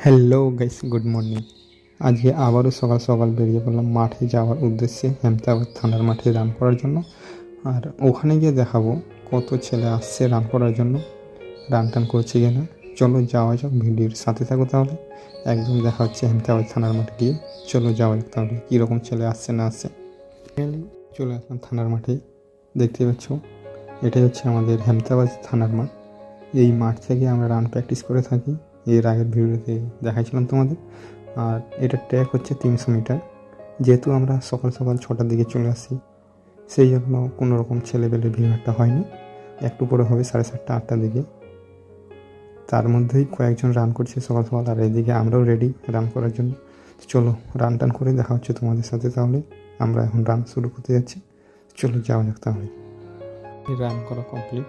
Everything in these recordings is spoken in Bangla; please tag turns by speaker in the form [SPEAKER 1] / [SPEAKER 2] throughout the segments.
[SPEAKER 1] Hello guys, good morning. আজকে আবারও সকাল সকাল বেরিয়ে পড়লাম মাঠে যাওয়ার উদ্দেশ্যে, হেমতাবাদ থানার মাঠে রান করার জন্য। আর ওখানে গিয়ে দেখাবো কত ছেলে আসছে রান করার জন্য, রান টান করছে কিনা। চলো যাওয়া যাক, ভিডিওর সাথে থাকো তাহলে। একদম দেখা হচ্ছে হেমতাবাদ থানার মাঠে গিয়ে। চলো যাওয়া যাক তাহলে, কীরকম ছেলে আসছে না আসছে। চলে আসলাম থানার মাঠে, দেখতে পাচ্ছ এটাই হচ্ছে আমাদের হেমতাবাদ থানার মাঠ। এই মাঠ থেকে আমরা রান প্র্যাকটিস করে থাকি, এর আগের ভিডিওতে দেখাইছিলাম তোমাদের। আর এটা ট্র্যাক হচ্ছে 300 মিটার। যেহেতু আমরা সকাল সকাল 6টার দিকে চলে আসি, সেই জন্য কোনো রকম ছেলেবেলের ভিড় একটা হয়নি। একটু পরে হবে 7:30 8টার দিকে। তার মধ্যেই কয়েকজন রান করছে সকাল সকাল, আর এদিকে আমরাও রেডি রান করার জন্য। চলো রান টান করে দেখা হচ্ছে তোমাদের সাথে তাহলে। আমরা এখন রান শুরু করতে যাচ্ছি, চলো যাওয়া যাক তাহলে। রান করা কমপ্লিট।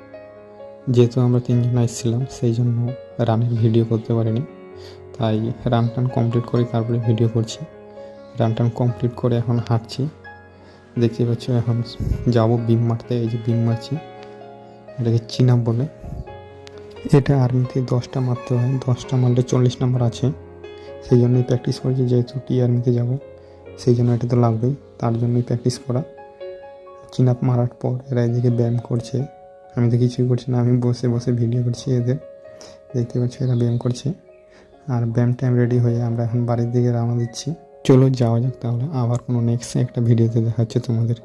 [SPEAKER 1] যেহেতু আমরা 3জন এসেছিলাম, সেই জন্য রানের ভিডিও করতে পারিনি, তাই রান টান কমপ্লিট করে তারপরে ভিডিও করছি। রান টান কমপ্লিট করে এখন হাঁটছি, দেখতে পাচ্ছ। এখন যাবো বিম মারতে। এই যে বিম মারছি, এটাকে চিনাপ বলে। এটা আর্মিতে 10টা মারতে হয়, 10টা মারলে 40 নম্বর আছে। সেই জন্যই প্র্যাকটিস করছি, যেহেতু আর্মিতে যাবো সেই জন্য এটা তো লাগবেই, তার জন্যই প্র্যাকটিস করা। চিনাপ মারার পর এরা এদিকে ব্যায়াম করছে, আমি তো কিছুই করছি না, আমি বসে বসে ভিডিও করছি এদের। দেখতে পাচ্ছি এরা ব্যায়াম করছে। আর ব্যায়াম টাইম রেডি হয়ে আমরা এখন বাড়ির দিকে রওনা দিচ্ছি। চলো যাওয়া যাক তাহলে, আবার কোনো নেক্সট একটা ভিডিওতে দেখা হচ্ছে তোমাদের।